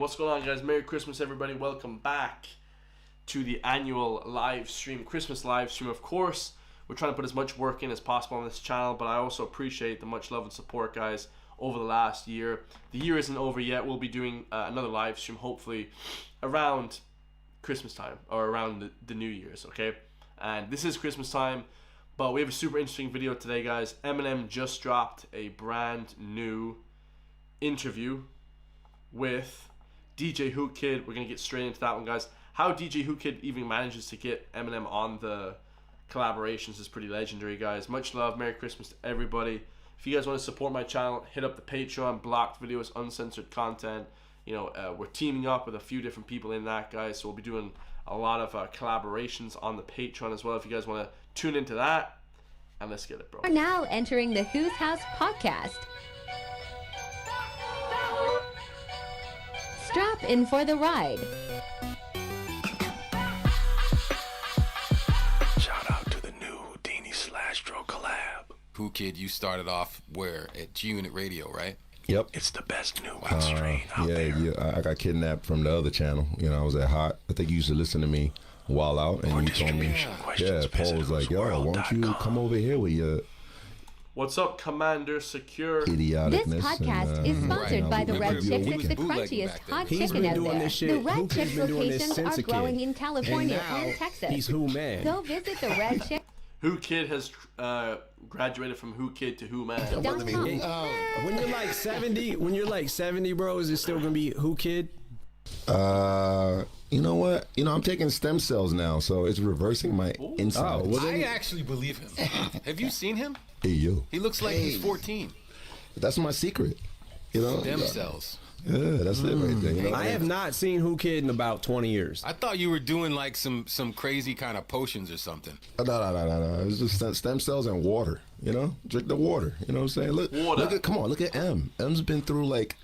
What's going on, guys? Merry Christmas, everybody. Welcome back to the annual live stream, Christmas live stream. Of course, we're trying to put as much work in as possible on this channel, but I also appreciate the much love and support, guys, over the last year. The year isn't over yet. We'll be doing another live stream, hopefully, around Christmas time or around the New Year's, okay? And this is Christmas time, but we have a super interesting video today, guys. Eminem just dropped a brand new interview with DJ Whoo Kid. We're gonna get straight into that one, guys. How DJ Whoo Kid even manages to get Eminem on the collaborations is pretty legendary, guys. Much love, Merry Christmas to everybody. If you guys want to support my channel, hit up the Patreon, blocked videos, uncensored content. You know, we're teaming up with a few different people in that, guys, so we'll be doing a lot of collaborations on the Patreon as well. If you guys want to tune into that, and let's get it, bro. We're now entering the Who's House podcast. Strap in for the ride. Shout out to the new Houdini/Dro collab. Whoo Kid, you started off where? At G-Unit Radio, right? Yep. It's the best new strain out there. Yeah, I got kidnapped from the other channel. You know, I was at Hot. I think you used to listen to me while out, and you told me, Paul was like, yo, why don't you come over here with your... What's up, Commander Secure? This podcast is sponsored by the Red Chicks. It's the crunchiest hot chicken out there. The Red Chicks locations are growing in California and Texas. He's Who Man. Go visit the Red Chicks. Whoo Kid has graduated from Whoo Kid to Whoo Man. When you're like 70, bro, is it still gonna be Whoo Kid? You know what? You know, I'm taking stem cells now, so it's reversing my insides. I actually believe him. Have you seen him? Hey, yo. He looks like he's 14. That's my secret. You know? Stem cells. Yeah, that's it right there. You know? I have not seen Whoo Kid in about 20 years. I thought you were doing like some crazy kind of potions or something. No. It's just stem cells and water. You know? Drink the water. You know what I'm saying? Come on, look at M. M's been through like...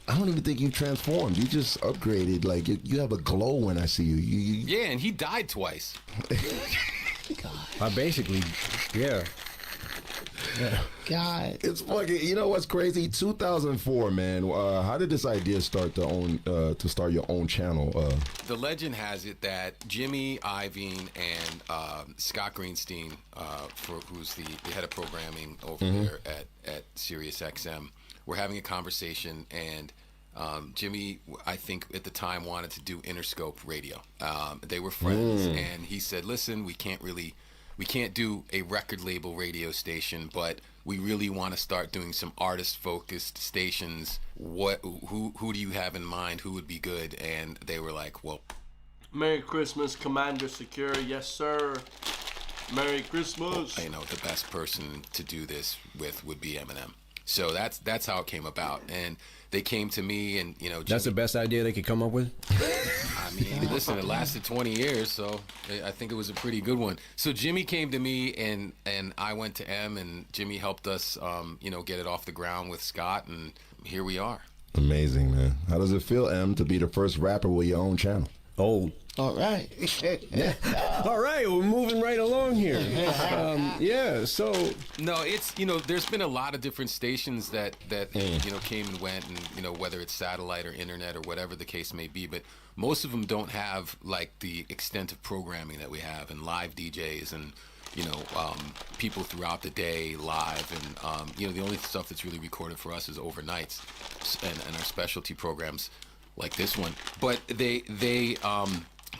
I don't even think you transformed. You just upgraded. Like, you have a glow when I see you. Yeah, and he died twice. I basically, yeah. God, it's fucking. You know what's crazy? 2004, man. How did this idea start to start your own channel? The legend has it that Jimmy Iovine and Scott Greenstein, who's the head of programming over there at Sirius XM, were having a conversation, and Jimmy, I think at the time, wanted to do Interscope Radio. They were friends, and he said, "Listen, we can't do a record label radio station, but we really want to start doing some artist-focused stations. Who do you have in mind? Who would be good?" And they were like, "Well, Merry Christmas, Commander Secure. Yes, sir. Merry Christmas." You know, the best person to do this with would be Eminem. So that's how it came about, and they came to me, and you know, that's the best idea they could come up with. I mean, listen, it lasted 20 years, so I think it was a pretty good one. So Jimmy came to me, and I went to M, and Jimmy helped us, you know, get it off the ground with Scott, and here we are. Amazing, man. How does it feel, M, to be the first rapper with your own channel? Old. All right. All right, we're moving right along here. Yeah, so... No, it's, you know, there's been a lot of different stations that you know, came and went, and, you know, whether it's satellite or internet or whatever the case may be, but most of them don't have, like, the extent of programming that we have, and live DJs, and, you know, people throughout the day live, and, you know, the only stuff that's really recorded for us is overnights and our specialty programs like this one. But they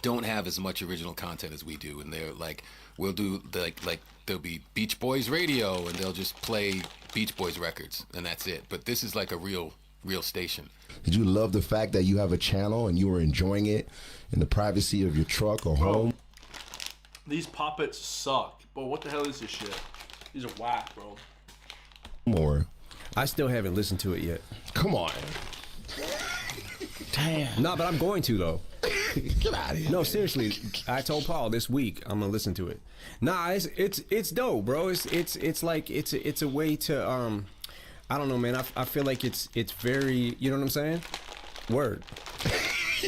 don't have as much original content as we do, and they're like, we'll do like there'll be Beach Boys radio, and they'll just play Beach Boys records, and that's it. But this is like a real station. Did you love the fact that you have a channel and you were enjoying it in the privacy of your truck or home? These puppets suck, but what the hell is this shit? These are whack, bro. More. I still haven't listened to it yet. Come on. Damn. No, but I'm going to, though. Get out of here. No, seriously, I told Paul this week I'm gonna listen to it. Nah, it's dope, bro. It's like it's a way to I don't know, man. I feel like it's very, you know what I'm saying? Word.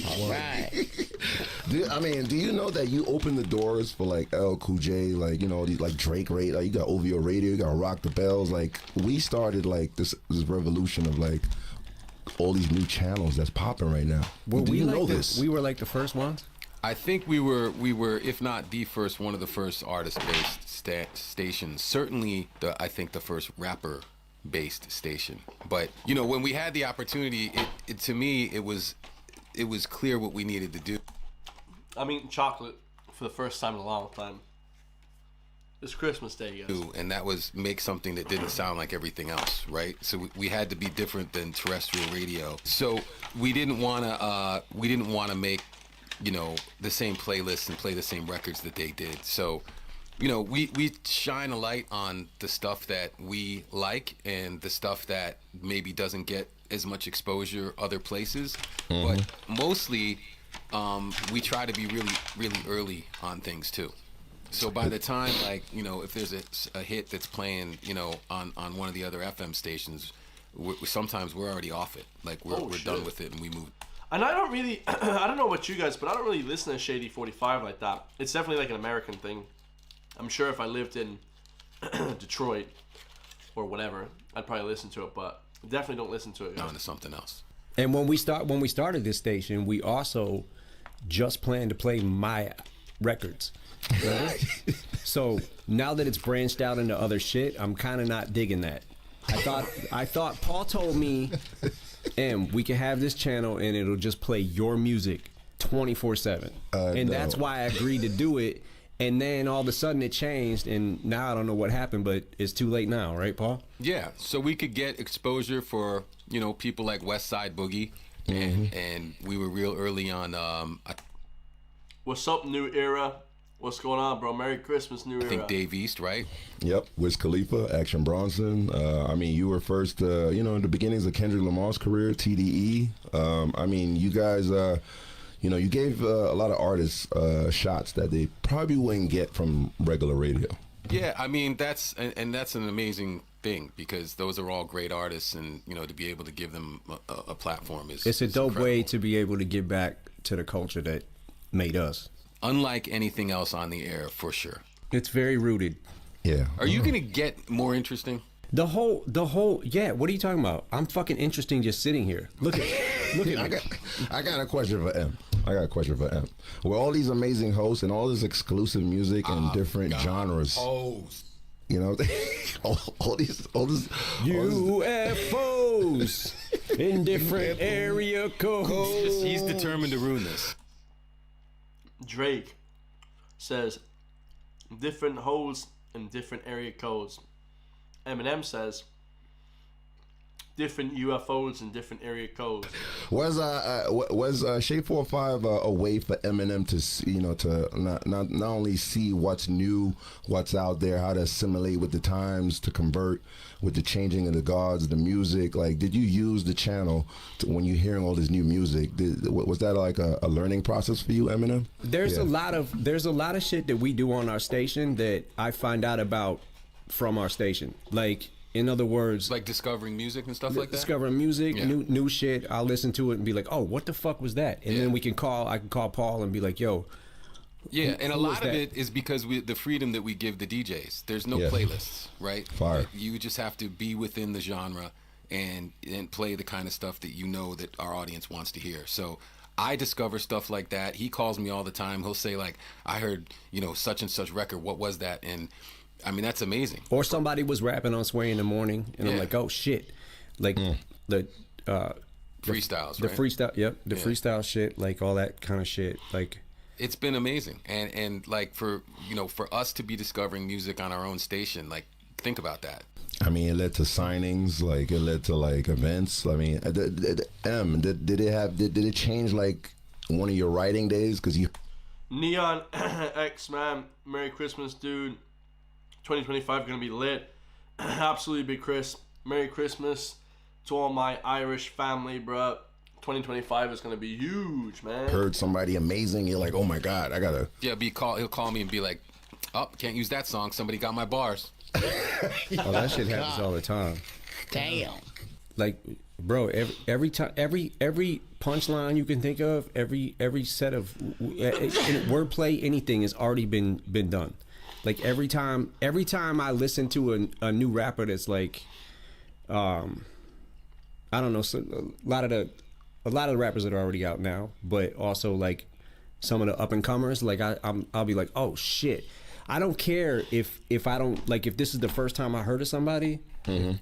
All right. Do you know that you opened the doors for like L Cool J, like, you know, these like Drake radio, like you got OVO radio, you got Rock the Bells. Like, we started like this revolution of like all these new channels that's popping right now. Well, Do you know this? We were like the first ones. I think we were, if not the first, one of the first artist-based stations. Certainly, I think the first rapper-based station. But you know, when we had the opportunity, to me, it was clear what we needed to do. I'm eating chocolate for the first time in a long time. It's Christmas Day, guys. And that was make something that didn't sound like everything else, right? So we had to be different than terrestrial radio. So we didn't want to make, you know, the same playlists and play the same records that they did. So, you know, we shine a light on the stuff that we like and the stuff that maybe doesn't get as much exposure other places. But mostly, we try to be really, really early on things too. So by the time, like, you know, if there's a hit that's playing, you know, on one of the other FM stations, sometimes we're already off it. Like we're done with it and we move. And I don't really, I don't know about you guys, but I don't really listen to Shady 45 like that. It's definitely like an American thing. I'm sure if I lived in Detroit or whatever, I'd probably listen to it, but definitely don't listen to it. No, to something else. And when we started this station, we also just planned to play my records. Right? So now that it's branched out into other shit, I'm kind of not digging that. I thought Paul told me, we can have this channel and it'll just play your music 24/7, and no. That's why I agreed to do it. And then all of a sudden it changed, and now I don't know what happened, but it's too late now, right, Paul? Yeah. So we could get exposure for, you know, people like West Side Boogie, and we were real early on. What's up, New Era? What's going on, bro? Merry Christmas, New Era. I think Dave East, right? Yep, Wiz Khalifa, Action Bronson. I mean, you were first, you know, in the beginnings of Kendrick Lamar's career, TDE. I mean, you guys, you know, you gave a lot of artists shots that they probably wouldn't get from regular radio. Yeah, I mean, that's an amazing thing because those are all great artists, and, you know, to be able to give them a platform is It's a dope incredible. way to be able to give back to the culture that made us. Unlike anything else on the air, for sure. It's very rooted. Yeah. Are you gonna get more interesting? The whole, yeah. What are you talking about? I'm fucking interesting just sitting here. Look at me. I got a question for M. With all these amazing hosts and all this exclusive music and different genres. You know, all these UFOs in different area codes. He's determined to ruin this. Drake says different holes in different area codes. Eminem says different UFOs in different area codes. Was Shade 4-5 a way for Eminem to, you know, to not only see what's new, what's out there, how to assimilate with the times, to convert with the changing of the gods, the music? Like, did you use the channel when you're hearing all this new music? Was that like a learning process for you, Eminem? There's a lot of shit that we do on our station that I find out about from our station. Like, in other words, like discovering music and stuff like that. Discovering music, new shit. I'll listen to it and be like, "Oh, what the fuck was that?" And then I can call Paul and be like, "Yo." Yeah, and a lot of it is because the freedom that we give the DJs. There's no playlists, right? Fire. You just have to be within the genre and play the kind of stuff that you know that our audience wants to hear. So I discover stuff like that. He calls me all the time. He'll say like, "I heard, you know, such and such record. What was that?" And I mean, that's amazing. Or somebody was rapping on Sway in the morning, and I'm like, "Oh shit!" Like the freestyles, the right? freestyle, the freestyle shit, like all that kind of shit. Like, it's been amazing, and like for us to be discovering music on our own station, like think about that. I mean, it led to signings, like it led to like events. I mean, did it change like one of your writing days? Because you Neon X man, Merry Christmas, dude. 2025 gonna be lit. Absolutely, Big Chris. Merry Christmas to all my Irish family, bruh. 2025 is gonna be huge, man. Heard somebody amazing, you're like, oh my god, I gotta. Yeah, he'll call me and be like, "Oh, can't use that song. Somebody got my bars." Oh, that shit happens all the time. Damn. Like, bro, every time, every punchline you can think of, every set of wordplay, anything has already been done. Like every time I listen to a new rapper that's like, I don't know, so a lot of the rappers that are already out now, but also like some of the up and comers, like I'll be like, oh shit. I don't care if I don't, like, if this is the first time I heard of somebody,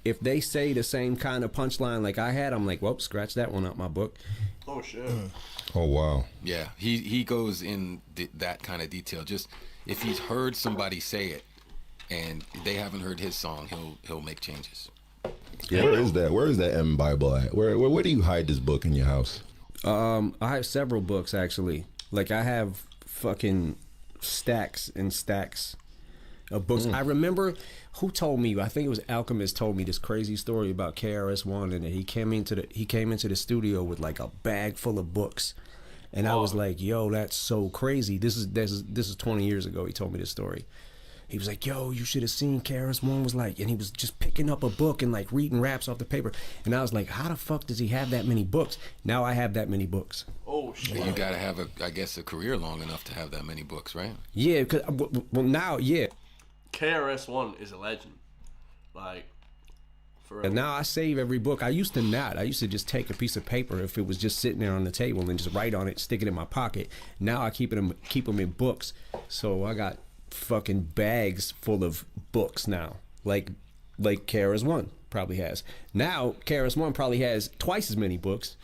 if they say the same kind of punchline like I had, I'm like, well, scratch that one out my book. Oh shit. Oh wow. Yeah, he goes in that kind of detail. Just if he's heard somebody say it and they haven't heard his song, he'll make changes. Yeah, where is that? Where is that M Bible at? Where do you hide this book in your house? I have several books actually. Like I have fucking stacks and stacks of books. I remember who told me, I think it was Alchemist, told me this crazy story about KRS-One, and that he came into the studio with like a bag full of books, and I was like, yo, that's so crazy. This is 20 years ago he told me this story. He was like, yo, you should have seen KRS-One was like, and he was just picking up a book and like reading raps off the paper. And I was like, how the fuck does he have that many books? Now I have that many books. Oh, shit. You gotta have a career long enough to have that many books, right? Yeah, cause, well now, yeah. KRS-One is a legend. Like, for And now I save every book. I used to not. I used to just take a piece of paper if it was just sitting there on the table and just write on it, stick it in my pocket. Now I keep them in books. So I got fucking bags full of books now, like KRS-One probably has. Now KRS-One probably has twice as many books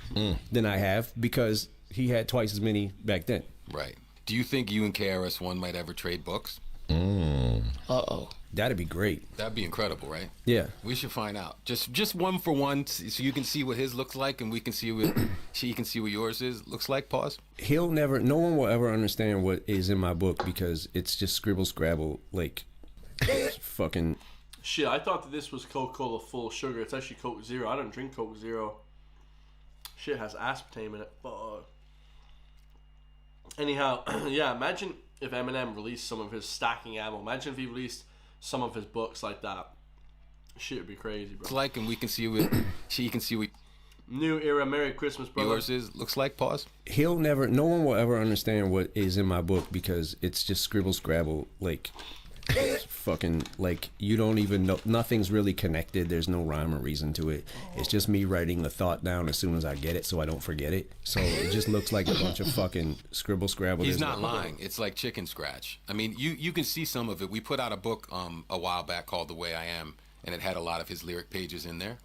than I have because he had twice as many back then. Right. Do you think you and KRS-One might ever trade books? Uh-oh. That'd be great. That'd be incredible, right? Yeah. We should find out. Just one for one, so you can see what his looks like, and we can see what she can see what yours looks like. Pause. No one will ever understand what is in my book because it's just scribble scrabble, like fucking. Shit, I thought that this was Coca-Cola full sugar. It's actually Coke Zero. I don't drink Coke Zero. Shit has aspartame in it. Fuck. Anyhow, yeah, imagine if Eminem released some of his stacking ammo. Imagine if he released some of his books like that. Shit would be crazy, bro. It's like, and we can see what she can see what New era. Merry Christmas, brother. yours looks like. Pause. No one will ever understand what is in my book because it's just scribble scrabble, like fucking, like you don't even know, nothing's really connected. There's no rhyme or reason to it. It's just me writing the thought down as soon as I get it so I don't forget it. So it just looks like a bunch of fucking scribble scrabble. He's not lying. It's like chicken scratch. I mean, you can see some of it. We put out a book a while back called The Way I Am, and it had a lot of his lyric pages in there.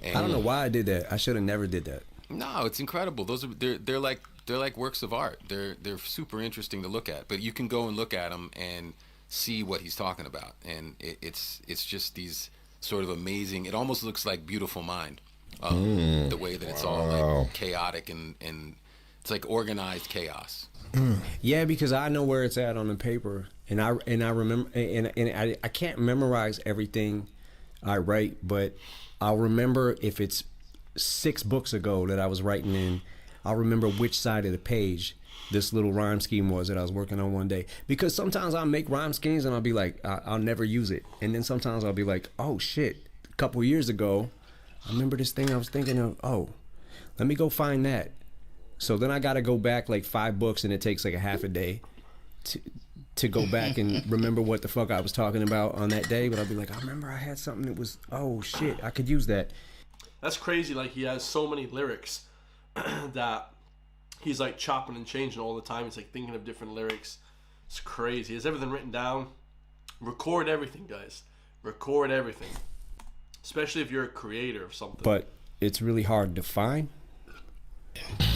And I don't know why I did that. I should have never did that. No, it's incredible. They're like works of art. They're super interesting to look at. But you can go and look at them and see what he's talking about, and it's just these sort of amazing. It almost looks like Beautiful Mind, the way that it's all like chaotic and it's like organized chaos. Yeah, because I know where it's at on the paper, and I remember, and I can't memorize everything I write, but I'll remember if it's 6 books ago that I was writing in. I'll remember which side of the page this little rhyme scheme was that I was working on one day. Because sometimes I'll make rhyme schemes and I'll be like, I'll never use it. And then sometimes I'll be like, oh shit, a couple years ago, I remember this thing I was thinking of, oh, let me go find that. So then I got to go back like 5 books and it takes like a half a day to go back and remember what the fuck I was talking about on that day. But I'll be like, I remember I had something that was, oh shit, I could use that. That's crazy. Like he has so many lyrics that he's like chopping and changing all the time. He's like thinking of different lyrics. It's crazy. He has everything written down. Record everything, guys. Record everything. Especially if you're a creator of something. But it's really hard to find.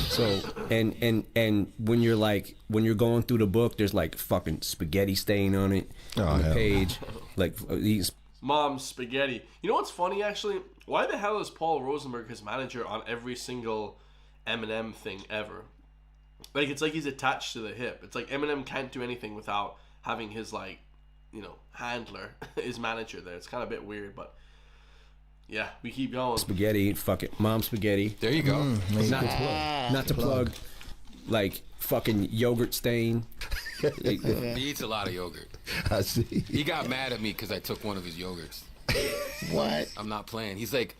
So and when you're going through the book, there's like fucking spaghetti stain on it on the page. Like these Mom's spaghetti. You know what's funny actually? Why the hell is Paul Rosenberg his manager on every single Eminem thing ever? Like it's like he's attached to the hip. It's like Eminem can't do anything without having his like, you know, handler, his manager there. It's kind of a bit weird, but yeah, we keep going. Spaghetti, fuck it, Mom spaghetti. There you go. Not to plug, like fucking yogurt stain. He eats a lot of yogurt. I see. He got mad at me because I took one of his yogurts. What? I'm not playing. He's like,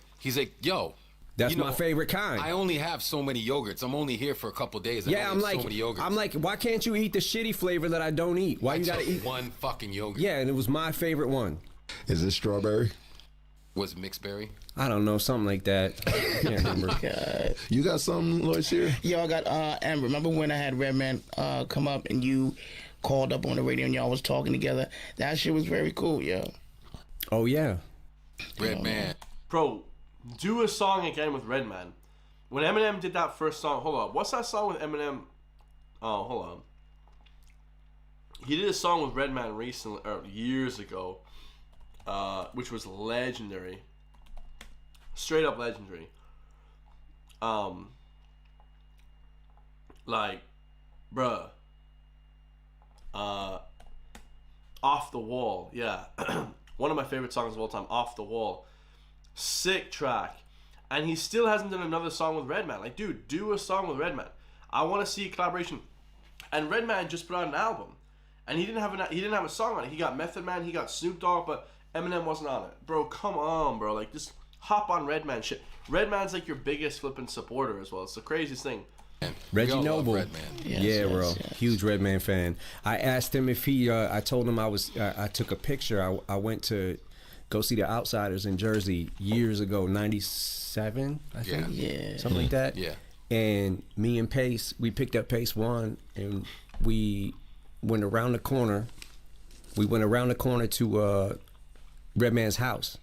yo. That's my favorite kind. I only have so many yogurts. I'm only here for a couple days. I'm like, why can't you eat the shitty flavor that I don't eat? Why you gotta eat one fucking yogurt? Yeah, and it was my favorite one. Is it strawberry? Was Mixberry? I don't know, something like that. I can't remember. God. You got something, Lloyd Shear? Yo, I got and remember when I had Redman come up and you called up on the radio and y'all was talking together? That shit was very cool, yo. Oh yeah. Redman. Bro, do a song again with Redman. When Eminem did that first song, hold on. What's that song with Eminem? Oh, hold on. He did a song with Redman recently, or years ago, which was legendary. Straight up legendary. Like, bruh. Off the Wall, yeah. One of my favorite songs of all time, Off the Wall. Sick track. And he still hasn't done another song with Redman. Like, dude, do a song with Redman. I want to see a collaboration. And Redman just put out an album, and he didn't have a song on it. He got Method Man, he got Snoop Dogg, but Eminem wasn't on it. Bro, come on, bro. Like, just hop on Redman shit. Redman's like your biggest flipping supporter as well. It's the craziest thing. Reggie Noble. Redman. Yeah, bro. Huge Redman fan. I asked him if he, I told him I took a picture. I went to go see the Outsiders in Jersey years ago, 97, I think. Yeah. Something like that. Yeah. And me and Pace, we picked up Pace 1 and we went around the corner. We went around the corner to Redman's house.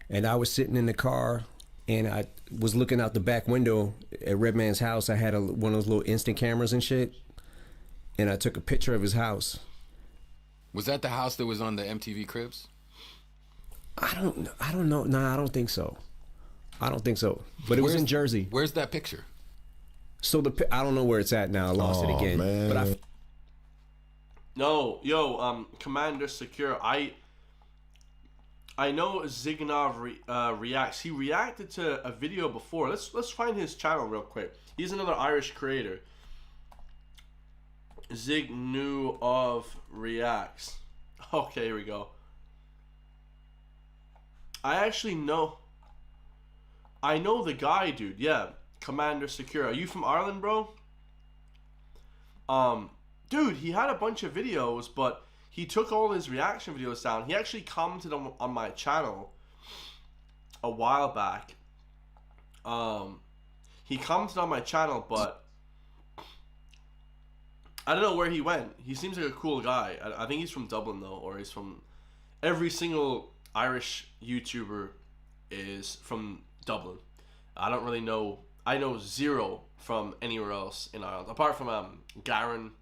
And I was sitting in the car and I was looking out the back window at Redman's house. I had one of those little instant cameras and shit. And I took a picture of his house. Was that the house that was on the MTV Cribs? I don't know. Nah, I don't think so. But it was in Jersey. Where's that picture? So I don't know where it's at now. I lost it again. Man. But Commander Secure, I know Ziganov reacts. He reacted to a video before. Let's find his channel real quick. He's another Irish creator. Zignov reacts. Okay, here we go. I know the guy, dude. Yeah, Commander Secure. Are you from Ireland, bro? Dude, he had a bunch of videos, but he took all his reaction videos down. He actually commented on my channel a while back. He commented on my channel, but I don't know where he went. He seems like a cool guy. I think he's from Dublin, though, or he's from... Every single Irish YouTuber is from Dublin. I don't really know... I know zero from anywhere else in Ireland, apart from Garen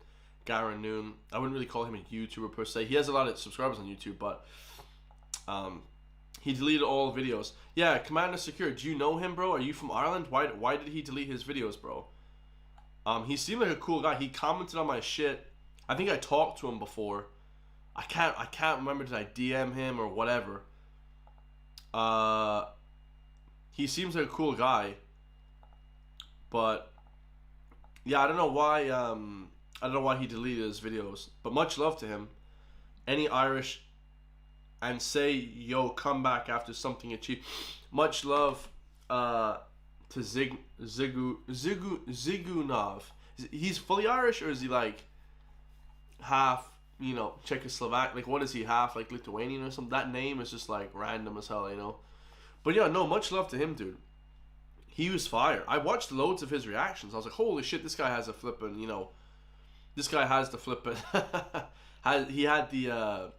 Noon. I wouldn't really call him a YouTuber per se. He has a lot of subscribers on YouTube, but he deleted all the videos. Yeah, Commander Secure, do you know him, bro? Are you from Ireland? Why did he delete his videos, bro? He seemed like a cool guy. He commented on my shit. I think I talked to him before. I can't remember, did I DM him or whatever. He seems like a cool guy. But yeah, I don't know why he deleted his videos. But much love to him. Any Irish and say, yo, come back after something achieved. Much love to Zigunov. He's fully Irish, or is he like half, Czechoslovak? Like, what is he, half like Lithuanian or something? That name is just like random as hell, But yeah, no, much love to him, dude. He was fire. I watched loads of his reactions. I was like, holy shit, this guy has a flippin', this guy has the flippin'. he had the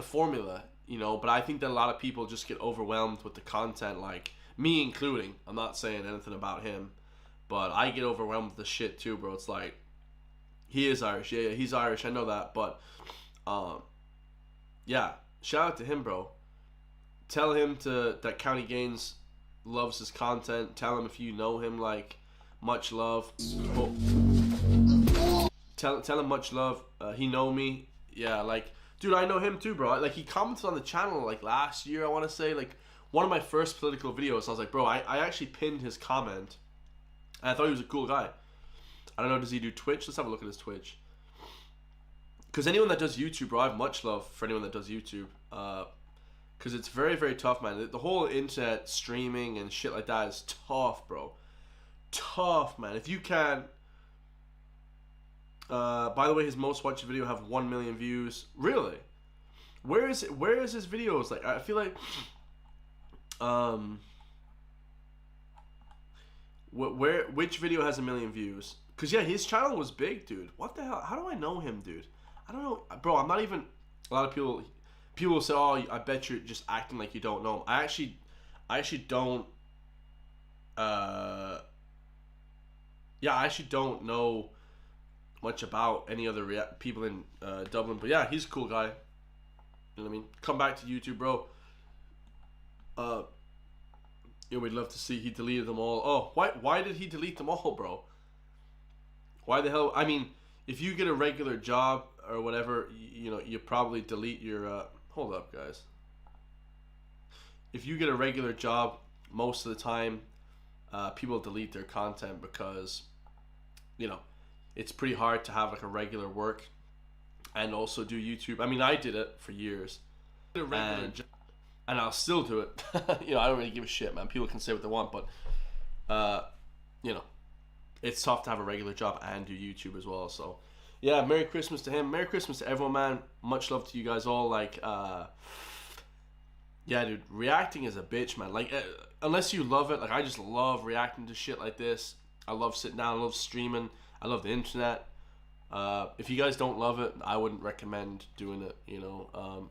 formula, but I think that a lot of people just get overwhelmed with the content, like me including. I'm not saying anything about him, but I get overwhelmed with the shit too, bro. It's like, he is Irish. Yeah, he's Irish. I know that, but yeah, shout out to him, bro. Tell him that County Gaines loves his content. Tell him if you know him, like, much love. Tell him much love. He know me. Yeah, like, dude, I know him too, bro. Like, he commented on the channel like last year, I want to say, like one of my first political videos. I was like, bro, I actually pinned his comment, and I thought he was a cool guy. I don't know, does he do Twitch? Let's have a look at his Twitch. Because anyone that does YouTube, bro, I have much love for anyone that does YouTube. Because it's very, very tough, man. The whole internet streaming and shit like that is tough, bro. Tough, man. If you can... by the way, his most watched video have 1 million views. Really? Where is his videos? Like, I feel like Which video has 1 million views? Cause yeah, his channel was big, dude. What the hell? How do I know him, dude? I don't know, bro. I'm not even. A lot of people will say, "Oh, I bet you're just acting like you don't know him." I actually don't. I actually don't know much about any other people in Dublin. But yeah, he's a cool guy. You know what I mean? Come back to YouTube, bro. Yeah, we'd love to see. He deleted them all. Oh, why did he delete them all, bro? Why the hell? I mean, if you get a regular job or whatever, you probably delete your. Hold up, guys. If you get a regular job, most of the time, people delete their content because, it's pretty hard to have like a regular work and also do YouTube. I mean, I did it for years, and I'll still do it. I don't really give a shit, man. People can say what they want, but it's tough to have a regular job and do YouTube as well. So yeah, Merry Christmas to him. Merry Christmas to everyone, man. Much love to you guys all. Like yeah, dude, reacting is a bitch, man. Like unless you love it, like I just love reacting to shit like this. I love sitting down, I love streaming, I love the internet. If you guys don't love it, I wouldn't recommend doing it, and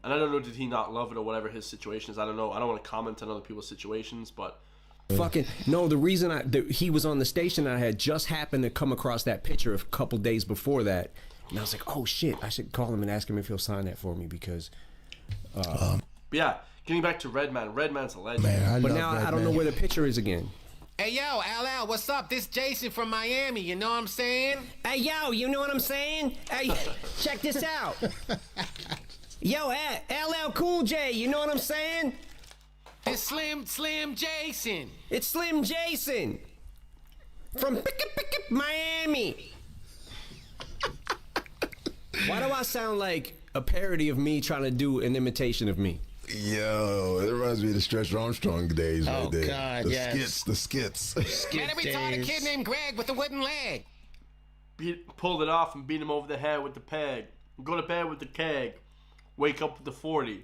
I don't know, did he not love it or whatever his situation is? I don't know. I don't want to comment on other people's situations, but fucking no. The reason he was on the station, I had just happened to come across that picture a couple days before that, and I was like, oh shit, I should call him and ask him if he'll sign that for me because yeah, getting back to Redman. Redman's a legend, man. But now I don't know where the picture is again. Hey, yo, LL, what's up? This Jason from Miami, you know what I'm saying? Hey, yo, you know what I'm saying? Hey, check this out. Yo, LL Cool J, you know what I'm saying? It's Slim Jason. It's Slim Jason from Miami. Why do I sound like a parody of me trying to do an imitation of me? Yo, it reminds me of the Stretch Armstrong days right there. Oh, God, yes. The skits. Met a retarded kid named Greg with a wooden leg. Pulled it off and beat him over the head with the peg. Go to bed with the keg. Wake up with the 40.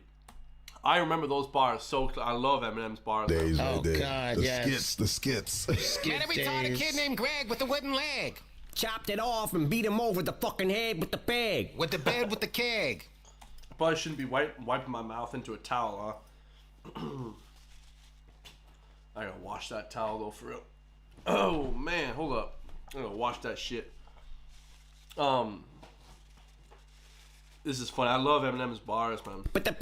I remember those bars so I love Eminem's bars. Days right there. God, The skits. Met a retarded kid named Greg with a wooden leg. Chopped it off and beat him over the fucking head with the peg. With the bed with the keg. Probably shouldn't be wiping my mouth into a towel, huh? I gotta wash that towel though, for real. Oh man, hold up. I gotta wash that shit. This is funny. I love Eminem's bars, man. With the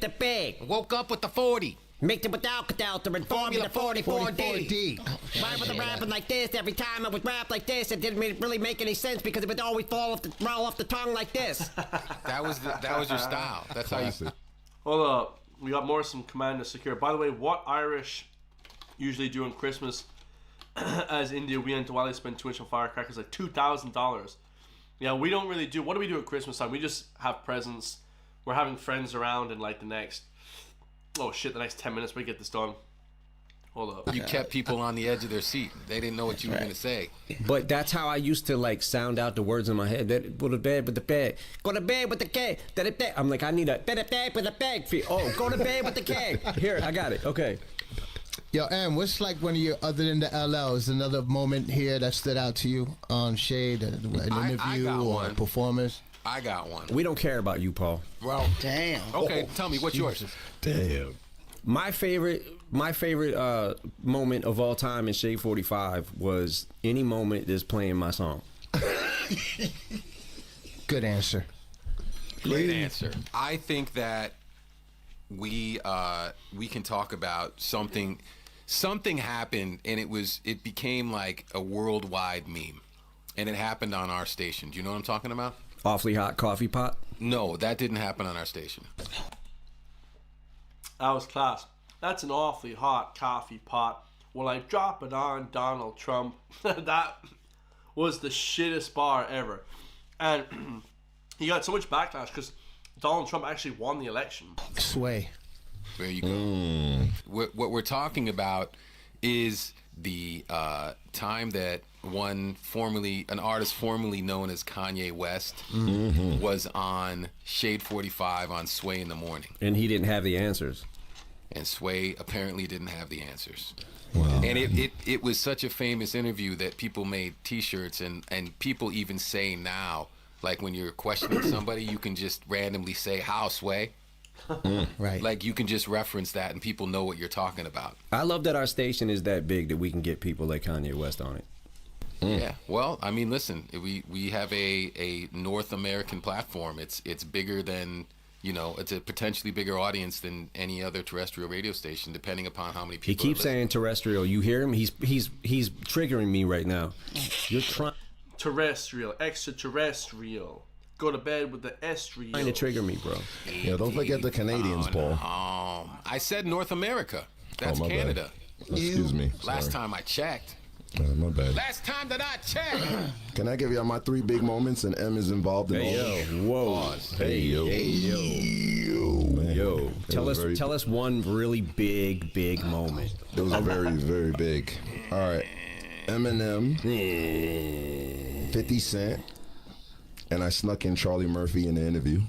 bag. Woke up with the 40. Make it without to inform you the 44D. Why was I rapping like this? Every time I would rap like this, it didn't really make any sense because it would always roll off the tongue like this. That was your style. That's how you. Hold up. We got more some Commander Secure. By the way, what Irish usually do on Christmas? As India, we and Diwali spend too much on firecrackers, like $2,000. Yeah, we don't really do. What do we do at Christmas time? We just have presents. We're having friends around, and like the next 10 minutes we get this done. Hold up. You kept people on the edge of their seat. They didn't know what you were gonna say. But that's how I used to like sound out the words in my head. That go to bed with the bag. Go to bed with the keg. I'm like, I need a bed with a bag. Oh, go to bed with the keg. Here, I got it. Okay. Yo, Em, what's like one of your, other than the LLs, another moment here that stood out to you on Shade, an interview or a performance? I got one. We don't care about you, Paul. Well, damn. Okay, tell me, what's yours? Damn. My favorite moment of all time in Shade 45 was any moment that's playing my song. Good answer. Great answer. I think that we can talk about something happened and it became like a worldwide meme, and it happened on our station. Do you know what I'm talking about? Awfully Hot Coffee Pot? No, that didn't happen on our station. That was class. That's an awfully hot coffee pot. Will I drop it on Donald Trump? That was the shittest bar ever. And he got so much backlash because Donald Trump actually won the election. Sway. There you go. What we're talking about is the time that an artist formerly known as Kanye West was on Shade 45 on Sway in the Morning. And he didn't have the answers. and Sway apparently didn't have the answers. Wow. And it was such a famous interview that people made T-shirts, and people even say now, like when you're questioning somebody, you can just randomly say, "How, Sway?" Right. Like you can just reference that, and people know what you're talking about. I love that our station is that big that we can get people like Kanye West on it. Yeah. Well, I mean, listen, we have a North American platform. It's bigger than, you know, it's a potentially bigger audience than any other terrestrial radio station, depending upon how many people. He keeps saying terrestrial. You hear him? He's triggering me right now. You're trying Terrestrial, extraterrestrial. Go to bed with the estrial. to trigger me, bro. Yeah, don't forget the Canadians, Paul. I said North America. That's my Canada. Bad. Excuse me. Last time I checked. My bad. Last time that I checked. Can I give y'all my 3 big moments, and M is involved in all? Hey, yo, whoa. Hey, yo. Man, Yo, tell us one really big moment. It was very, very big. All right. Eminem, 50 Cent, and I snuck in Charlie Murphy in the interview.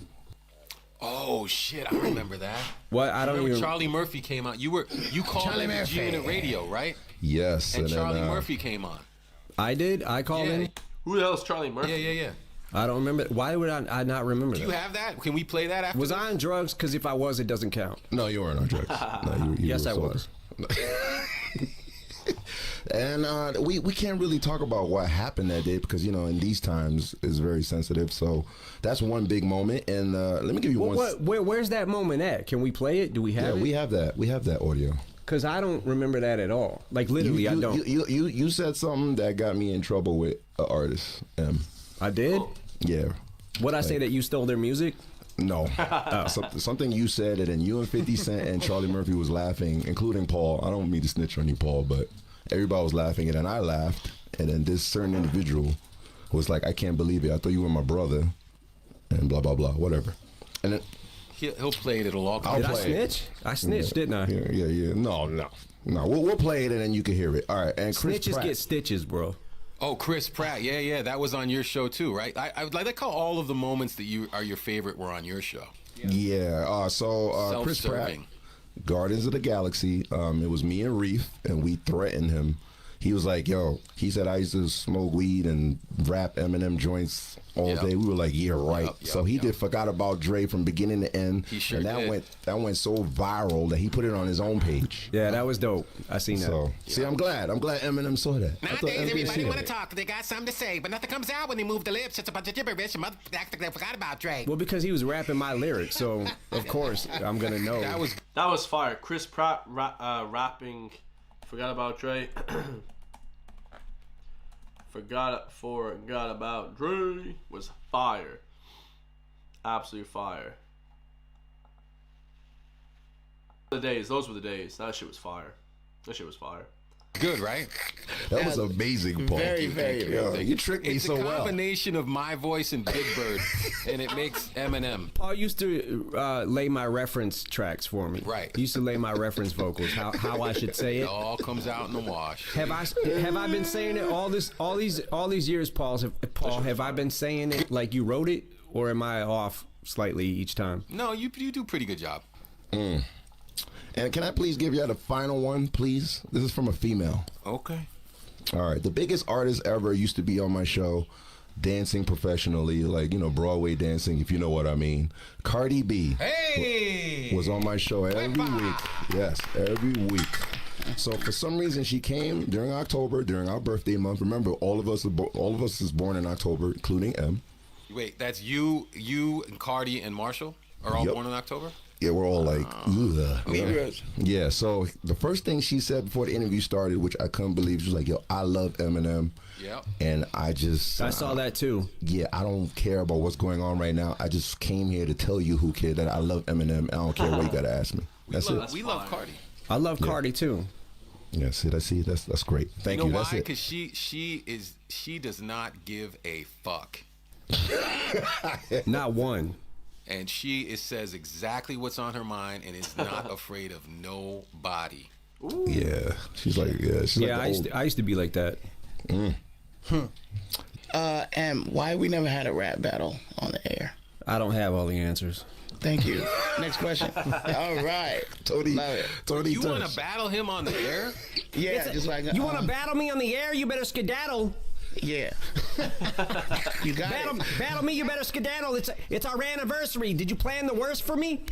Oh shit, I remember that. What? I don't Remember even. Charlie Murphy came out. You called Charlie him Murphy. G-Unit Radio, right? Yes. And Charlie then, Murphy came on. I did. I called Yeah. in. Who the hell is Charlie Murphy? Yeah. I don't remember. Why would I not remember Do that? you have that? Can we play that after? Was I on drugs? Because if I was, it doesn't count. No, you weren't on drugs. No, you Yes, were I sober. was. And we can't really talk about what happened that day because, you know, in these times it's very sensitive. So that's one big moment. And let me give you one. Where's that moment at? Can we play it? Do we have it? We have that. We have that audio. Because I don't remember that at all. Like, literally, I don't. You said something that got me in trouble with an artist. I did? Yeah. What'd I say, that you stole their music? No. Something you said, and then you and 50 Cent and Charlie Murphy was laughing, including Paul. I don't mean to snitch on you, Paul, but everybody was laughing, and then I laughed, and then this certain individual was like, I can't believe it. I thought you were my brother, and blah, blah, blah, whatever. And then He'll play it. It'll all come. Did I snitch? I snitched, didn't I? Yeah. No. We'll play it, and then you can hear it. All right. And Chris Snitches Pratt. get stitches, bro. Oh, Chris Pratt. Yeah. That was on your show too, right? I would like how all of the moments that you are your favorite were on your show. Yeah. So Chris Pratt, Self-serving. Guardians of the Galaxy. It was me and Reef, and we threatened him. He was like, "Yo," he said, "I used to smoke weed and rap Eminem joints all day." We were like, "Yeah, right." So he did Forgot About Dre from beginning to end. He sure and that did. went so viral that he put it on his own page. Yeah, that was dope. I seen that. So see, I'm glad Eminem saw that. I thought Nowadays, Eminem everybody seen want to that. talk. They got something to say, but nothing comes out when they move the lips. It's a bunch of gibberish. And mother act like they forgot about Drake. Well, because he was rapping my lyrics, so of course I'm gonna know. That was fire. Chris Pratt rapping Forgot About Dre. Forgot About Dre was fire. Absolute fire. Those were the days. That shit was fire. Good, right? That was amazing, Paul. Very, very Yo, good. you tricked me It's so a well. combination of my voice and Big Bird, and it makes Eminem. Paul used to lay my reference tracks for me. Right. He used to lay my reference vocals, how I should say It it. all comes out in the wash. Have I been saying it all these years, Paul? Have I been saying it like you wrote it, or am I off slightly each time? No, you do a pretty good job. And can I please give you the final one, please? This is from a female. Okay. All right. The biggest artist ever used to be on my show, dancing professionally, like, you know, Broadway dancing, if you know what I mean. Cardi B was on my show every week. Yes, every week. So for some reason she came during October, during our birthday month. Remember, all of us is born in October, including M. Wait, that's you and Cardi and Marshall are all born in October? Yeah, we're all like, ugh. Libras. Yeah, so the first thing she said before the interview started, which I couldn't believe, she was like, yo, I love Eminem. Yeah. And I saw that too. Yeah, I don't care about what's going on right now. I just came here to tell you, who kid, that I love Eminem. I don't care what you got to ask me. That's it. We love Cardi. I love Cardi too. Yeah, see, that's great. Thank you. You know That's why? it. Because she does not give a fuck. Not one. And she says exactly what's on her mind and is not afraid of nobody. Ooh. Yeah, she's like I used to be like that. And why we never had a rap battle on the air? I don't have all the answers. Thank you. Next question. All right. Tony, Love it. Tony, You want to battle him on the air? Yeah, just like You want to battle me on the air? You better skedaddle. Yeah. You got it. Battle me, you better skedaddle. It's our anniversary. Did you plan the worst for me?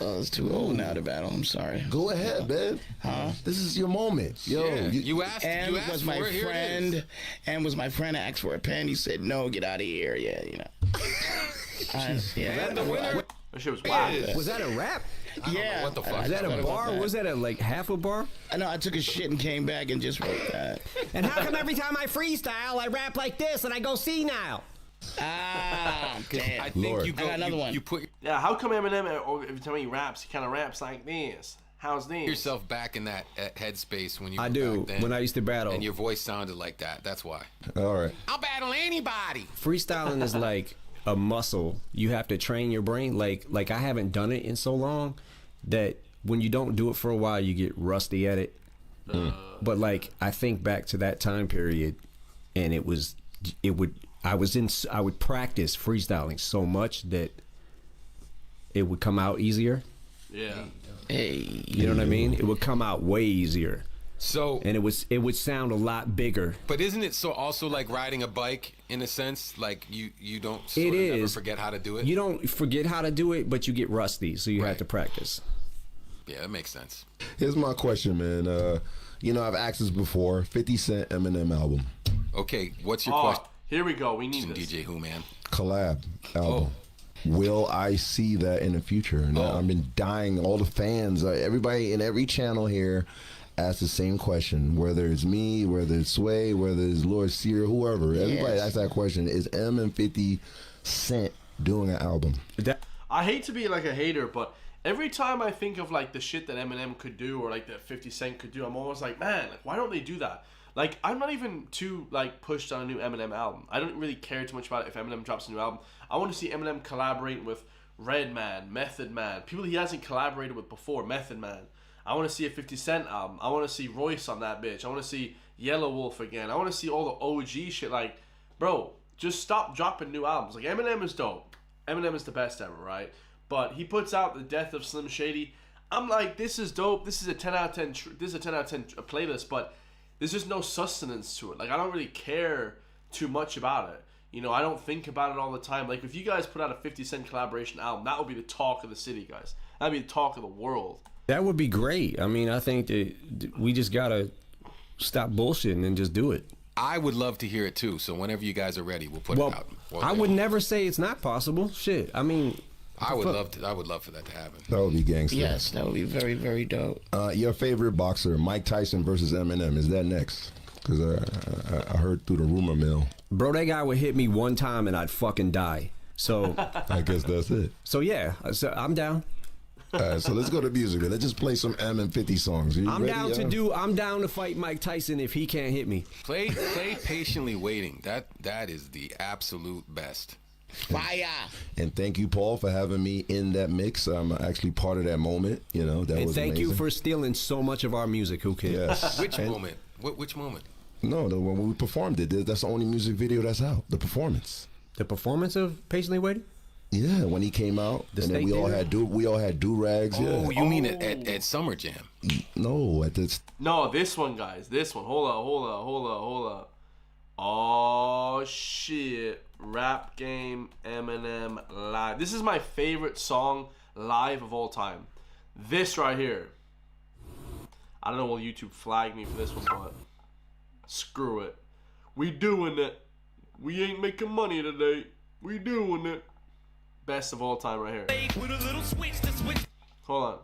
Oh, it's too old now to battle. I'm sorry. Go ahead, man. Huh? This is your moment. Yo, Yeah. You asked. And You asked was for my it. Here it is. friend. And was my friend asked for a pen. He said, "No, get out of here." Yeah, you know. Yeah. The winner. That shit was wild. Was that a rap? Yeah. What the fuck? Was that a bar? Was that like half a bar? I know. I took a shit and came back and just wrote that. And how come every time I freestyle, I rap like this and I go senile? Ah, damn. I think Lord. you go. I got another one. You put Yeah, how come Eminem, every time he raps, he kind of raps like this? How's this? yourself back in that headspace when you. I were do. back then, When I used to battle. and your voice sounded like that. That's why. all right. I'll battle anybody. Freestyling is like a muscle. You have to train your brain. Like I haven't done it in so long that when you don't do it for a while, you get rusty at it. But like I think back to that time period, and I would practice freestyling so much that it would come out easier. Yeah. Hey. You know what I mean? It would come out way easier, So, and it would sound a lot bigger. but isn't it so also like riding a bike in a sense? Like you don't It sort of never is. forget how to do it. You don't forget how to do it, but you get rusty, so you have Right. to practice. Yeah, that makes sense. Here's my question, man. You know, I've asked this before. 50 Cent Eminem album. Okay, what's your Oh, question, here we go. We need this. DJ Who, man? Collab album. Will I see that in the future? And I've been dying. All the fans, everybody in every channel here ask the same question. Whether it's me, whether it's Sway, whether it's Lord Sear, whoever. Everybody asks that question. Is M and 50 Cent doing an album? I hate to be like a hater, but every time I think of like the shit that Eminem could do or like that 50 Cent could do, I'm always like, man, like, why don't they do that? Like, I'm not even too like pushed on a new Eminem album. I don't really care too much about it if Eminem drops a new album. I want to see Eminem collaborate with Redman, Method Man, people he hasn't collaborated with before, Method Man. I want to see a 50 Cent album. I want to see Royce on that bitch. I want to see Yellow Wolf again. I want to see all the OG shit. Like, bro, just stop dropping new albums. Like, Eminem is dope. Eminem is the best ever, right? But he puts out The Death of Slim Shady. I'm like, this is dope. This is a 10 out of 10. This is a 10 out of 10 playlist, but there's just no sustenance to it. Like, I don't really care too much about it. You know, I don't think about it all the time. Like, if you guys put out a 50 Cent collaboration album, that would be the talk of the city, guys. That'd be the talk of the world. That would be great. I mean, I think that we just gotta stop bullshitting and just do it. I would love to hear it too. So whenever you guys are ready, we'll put it out. I would never say it's not possible. Shit. I mean, I would love to. I would love for that to happen. That would be gangster. Yes, that would be very, very dope. Your favorite boxer, Mike Tyson versus Eminem, is that next? Because I heard through the rumor mill. Bro, that guy would hit me one time and I'd fucking die. So I guess that's it. So yeah, so I'm down. So let's go to music. Let's just play some M and 50 songs. I'm down to fight Mike Tyson if he can't hit me. Play Patiently Waiting. That is the absolute best. Fire. And thank you, Paul, for having me in that mix. I'm actually part of that moment. You know, that and was thank amazing. you for stealing so much of our music. Who cares? Yes. Which moment? Which moment? No, when we performed it, that's the only music video that's out. The performance. The performance of Patiently Waiting? Yeah, when he came out, and then we all had do rags. Oh, yeah. you mean at Summer Jam? No, at this. No, this one, guys. This one. Hold up. Oh shit! Rap Game Eminem live. This is my favorite song live of all time. This right here. I don't know, will YouTube flag me for this one, but screw it. We doing it. We ain't making money today. We doing it. Best of all time right here. Hold on.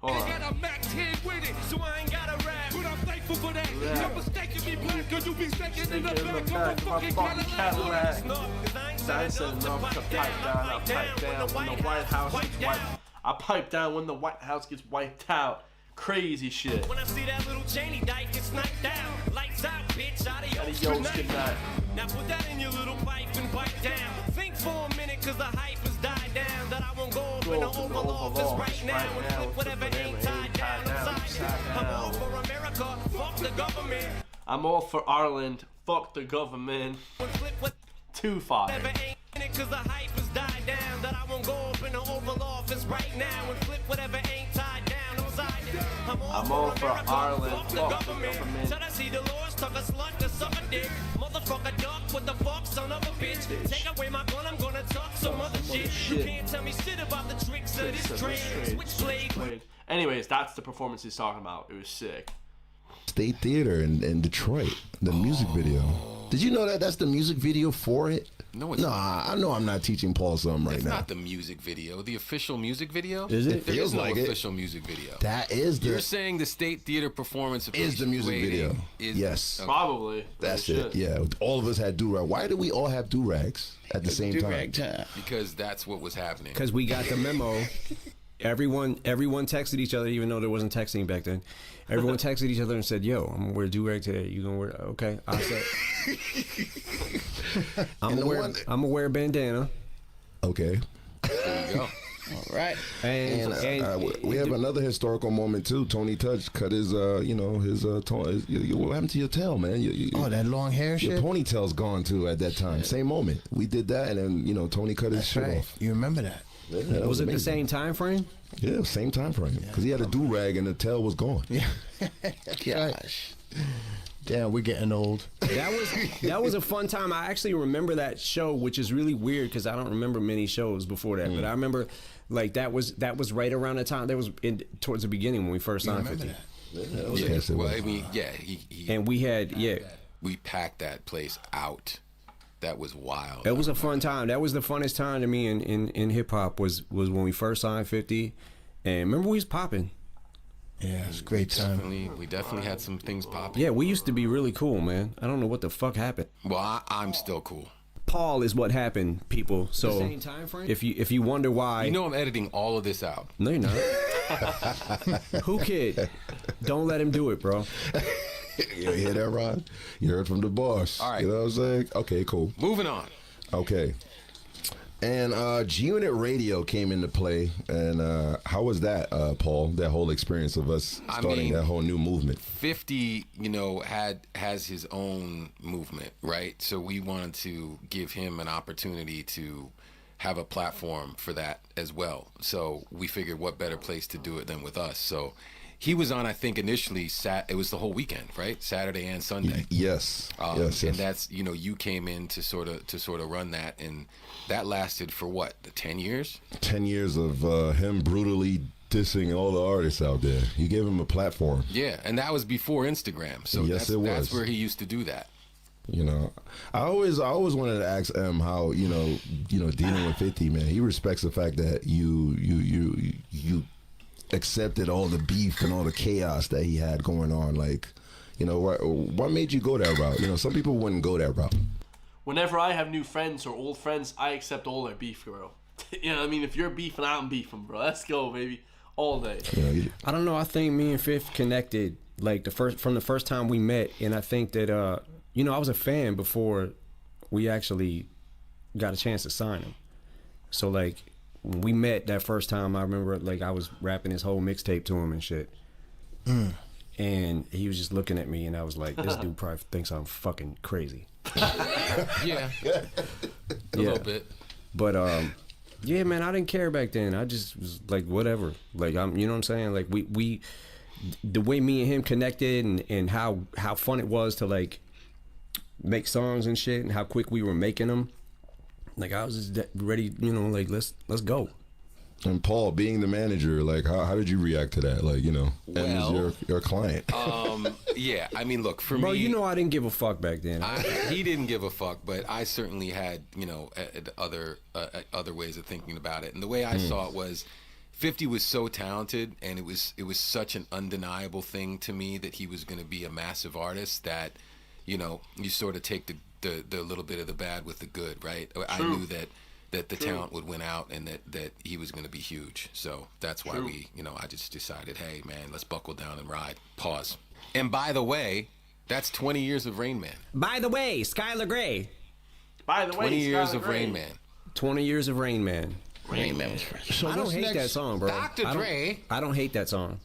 Hold on. Got a Mac 10 with it, so I ain't gotta rap. But I'm thankful for that. You're mistaking me black, cause you be sticking in the back of a fucking Cadillac. Dancing enough to pipe down. I pipe down when the White House gets wiped. I pipe down when the White House gets wiped out. Crazy shit. When I see that little Cheney dyke get sniped down. Lights out, bitch, adios, Good night. Now put that in your little pipe and pipe down. Think for a minute, cause the hype has died down. That I won't go up in the Oval Office right now and flip whatever ain't tied down upside down. I'm all for America, fuck the government. I'm all for Ireland, fuck the government. Too far. Cause the hype has died down. That I right now and flip whatever ain't tied down. I'm all for Ireland. Fuck the government. Should I see the laws talk a slut to suck a dick? Motherfucker duck, what the fuck, son of a bitch? Take away my gun, I'm gonna talk some other shit. You can't tell me shit about the tricks of this trade. Switchblade. Anyways, that's the performance he's talking about. It was sick. State Theater in Detroit, the music video. Did you know that that's the music video for it? No, it's not. I know I'm not teaching Paul something right now. It's not the music video. The official music video? Is it? There Feels is no like official music video. That is the... You're saying the State Theater performance of is the music video. Yes. Okay. Probably. That's it. Yeah. All of us had do-rag. Why do we all have do-rags at the same time? Because that's what was happening. Because we got the memo. Everyone texted each other, even though there wasn't texting back then. Everyone texted each other and said, "Yo, I'm gonna wear do-rag today. You gonna wear?" Okay, I said, "I'm gonna wear a bandana." Okay. There you go. All right. And we have another historical moment too. Tony Touch cut his, what happened to your tail, man? That long hair shit? Your ponytail's gone too at that time. Same moment. We did that, and then, Tony cut his shit off. You remember that? Yeah, that was it amazing. the same time frame? Yeah, same time frame. Because he had a do-rag and the tail was gone. Yeah. Gosh. Damn, we're getting old. That was a fun time. I actually remember that show, which is really weird because I don't remember many shows before that. But I remember, like, that was right around the time. That was towards the beginning when we first signed 50. Well, I mean, and we had, we packed that place out. That was wild. It was a fun time. That was the funnest time to me in hip hop was when we first signed 50. And remember we was popping. Yeah, it was a great time. We definitely had some things popping. Yeah, we used to be really cool, man. I don't know what the fuck happened. Well, I'm still cool. Paul is what happened, people. So the same time frame? if you wonder why, I'm editing all of this out. No, you're not. Who kid? Don't let him do it, bro. You hear that, Ron? You heard from the boss. All right. You know what I'm saying? Okay, cool. Moving on. Okay. And G-Unit Radio came into play. And how was that, Paul? That whole experience of us starting that whole new movement? 50, has his own movement, right? So we wanted to give him an opportunity to have a platform for that as well. So we figured what better place to do it than with us. So he was on, I think, initially, it was the whole weekend, right? Saturday and Sunday. Yes. Yes. And that's, you came in to sort of run that, and that lasted for what, 10 years? 10 years of him brutally dissing all the artists out there. You gave him a platform. Yeah, and that was before Instagram. So yes, that's where he used to do that. I always wanted to ask him how, dealing with 50, man. He respects the fact that you accepted all the beef and all the chaos that he had going on. Like, what made you go that route? Some people wouldn't go that route. Whenever I have new friends or old friends, I accept all their beef, bro. You know what I mean? If you're beefing, I'm beefing, bro. Let's go, baby. All day. I don't know. I think me and Fifth connected like from the first time we met, and I think that I was a fan before we actually got a chance to sign him. So like when we met that first time, I remember like I was rapping his whole mixtape to him and shit. And he was just looking at me, and I was like, this dude probably thinks I'm fucking crazy. Yeah. A little bit. But yeah, man, I didn't care back then. I just was like, whatever. Like, you know what I'm saying? Like we the way me and him connected and how fun it was to like make songs and shit, and how quick we were making them. Like I was just ready, like let's go. And Paul, being the manager, like how did you react to that? Like, M is your client. Yeah, I mean, look, for Bro, me, I didn't give a fuck back then. He didn't give a fuck, but I certainly had, other ways of thinking about it. And the way I saw it was, 50 was so talented, and it was such an undeniable thing to me that he was going to be a massive artist that, you sort of take the little bit of the bad with the good, right? True. I knew that the talent would win out, and that he was going to be huge. So that's why I just decided, hey, man, let's buckle down and ride. Pause. And by the way, that's 20 years of Rain Man. By the way, Skylar Grey. By the way, 20 years of Rain Man. 20 years of Rain Man. Rain Man was fresh. So I don't hate that song, bro. Dr. Dre. I don't hate that song.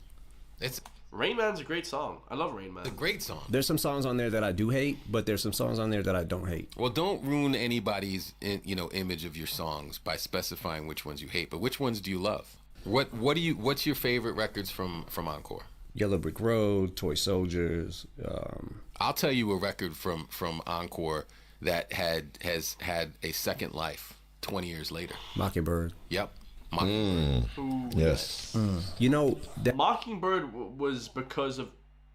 It's Rain Man's a great song. I love Rain Man. a great song. There's some songs on there that I do hate, but there's some songs on there that I don't hate. Well, don't ruin anybody's image of your songs by specifying which ones you hate. But which ones do you love? What's your favorite records from Encore? Yellow Brick Road, Toy Soldiers. I'll tell you a record from Encore that has had a second life 20 years later. Mockingbird. Yep. Mockingbird. Yes. You know that Mockingbird was because of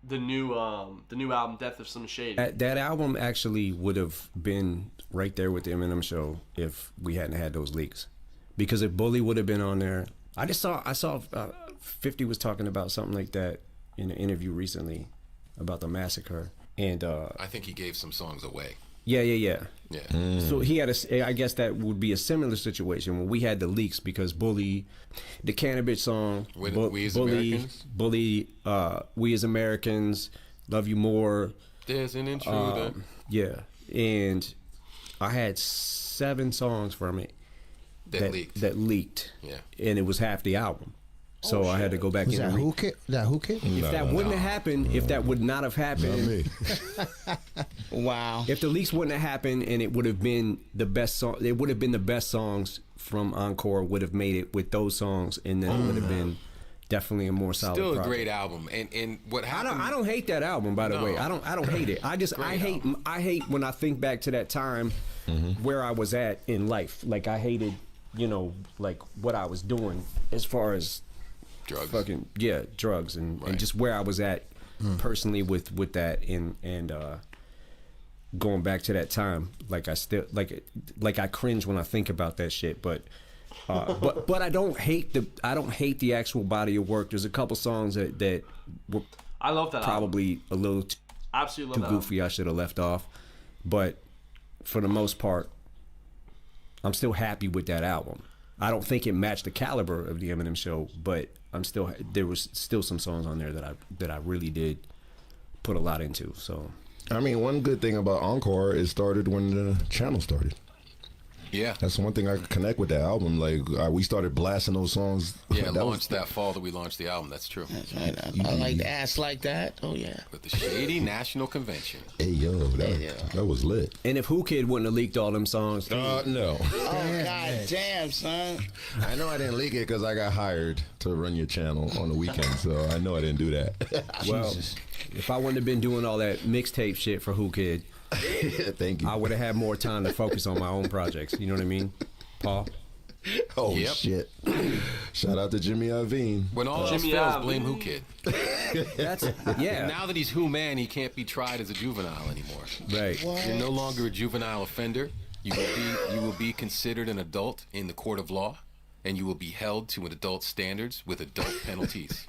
the new album Death of Slim Shady. That album actually would have been right there with the Eminem Show if we hadn't had those leaks. Because if Bully would have been on there, I saw 50 was talking about something like that in an interview recently about the massacre, and I think he gave some songs away. Yeah. So he had I guess that would be a similar situation when we had the leaks because Bully, the Cannabis song, We as Americans, Bully, We as Americans, Love You More. There's an intruder. Yeah, and I had 7 songs from it that leaked. Yeah, and it was half the album. So I had to go back in. That Who Kid? If that wouldn't have happened, if that would not have happened, wow. If the leaks wouldn't have happened and it would have been the best song, it would have been the best songs from Encore. Would have made it with those songs, and then it would have been definitely a more solid. Still a project. great album, and what happened? I don't hate that album, by the way. I don't hate it. I hate when I think back to that time where I was at in life. Like I hated, like what I was doing as far as drugs. Drugs and just where I was at personally with that and going back to that time. Like I still like I cringe when I think about that shit, but I don't hate the actual body of work. There's a couple songs that were I love that probably album. a little Absolutely too love that goofy. I should have left off, but for the most part, I'm still happy with that album. I don't think it matched the caliber of the Eminem Show, but there was still some songs on there that I really did put a lot into. So, I mean, one good thing about Encore, it started when the channel started. Yeah, that's one thing I could connect with that album. Like we started blasting those songs. Yeah, that fall that we launched the album. That's true. That's right. I like the ass like that. Oh yeah. With the Shady National Convention. Hey yo, that was lit. And if Whoo Kid wouldn't have leaked all them songs, no. Oh god damn, son. I know I didn't leak it because I got hired to run your channel on the weekend, so I know I didn't do that. Well, if I wouldn't have been doing all that mixtape shit for Whoo Kid. Thank you. I would have had more time to focus on my own projects. You know what I mean, Paul? Oh shit! Shout out to Jimmy Iovine. When all else fails, blame Whoo Kid. Yeah. Now that he's Who Man, he can't be tried as a juvenile anymore. Right. What? You're no longer a juvenile offender. You will be considered an adult in the court of law, and you will be held to an adult standards with adult penalties.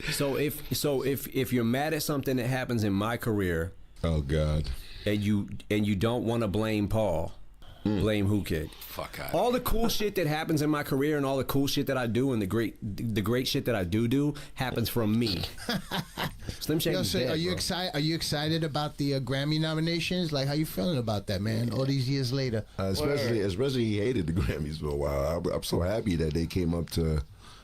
So if you're mad at something that happens in my career. Oh God! And you don't want to blame Paul, blame Whoo Kid. Fuck out. All the cool shit that happens in my career and all the cool shit that I do and the great shit that I do happens from me. Slim Shady. Are you excited? Are you excited about the Grammy nominations? Like, how you feeling about that, man? All these years later. Especially he hated the Grammys for a while. I'm so happy that they came up to.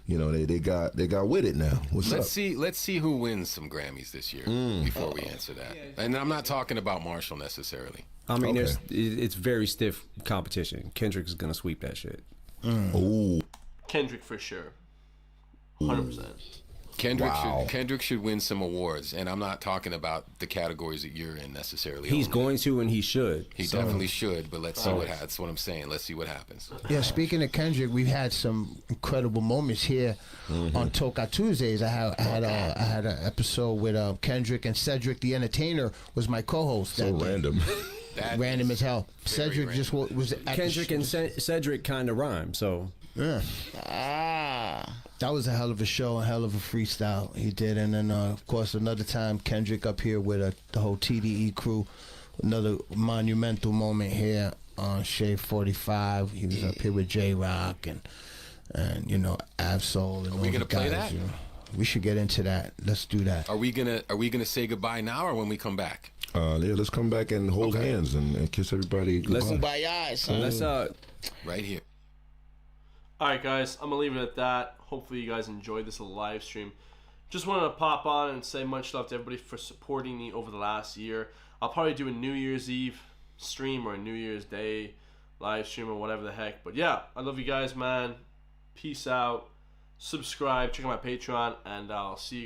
They got with it now. Let's see who wins some Grammys this year before we answer that. And I'm not talking about Marshall necessarily. I mean, it's very stiff competition. Kendrick is gonna sweep that shit. Ooh, Kendrick for sure, 100%. Kendrick should win some awards, and I'm not talking about the categories that you're in necessarily. He's going to, and he should. He definitely should, but let's see what happens. That's what I'm saying. Let's see what happens. Yeah, speaking of Kendrick, we've had some incredible moments here on Toka Tuesdays. I had an episode with Kendrick, and Cedric the Entertainer was my co-host. So random. Random as hell. Cedric random. just was at Kendrick and Cedric kind of rhyme, so yeah. That was a hell of a show, a hell of a freestyle he did. And then, of course, another time, Kendrick up here with the whole TDE crew. Another monumental moment here on Shade 45. He was up here with J-Rock and Absol. And Are we going to play that? We should get into that. Let's do that. Are we gonna say goodbye now or when we come back? Let's come back and hold hands and kiss everybody goodbye. Let's right here. All right, guys, I'm going to leave it at that. Hopefully you guys enjoyed this little live stream. Just wanted to pop on and say much love to everybody for supporting me over the last year. I'll probably do a New Year's Eve stream or a New Year's Day live stream or whatever the heck. But yeah, I love you guys, man. Peace out. subscribe, check out my Patreon, and I'll see you